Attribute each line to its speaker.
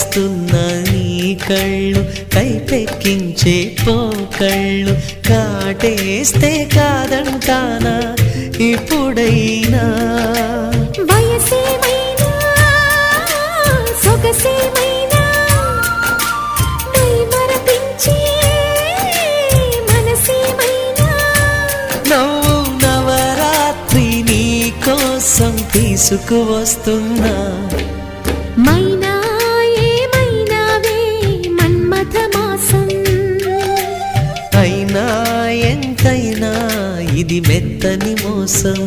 Speaker 1: కవ్విస్తున్న నీ కళ్ళు కైపెక్కించే పోకళ్ళు కాటేస్తే కాదంటానా ఇప్పుడైనా
Speaker 2: వయసేమైనా సొగసేమైనా మరపించే మనసేమైనా
Speaker 1: నవ్వు నవరాత్రి నీ కోసం తీసుకువస్తున్నా
Speaker 2: మైనా ఏమైనావే మన్మథ మాసం
Speaker 1: అయినా ఎంతైనా ఇది మెత్తని మోసం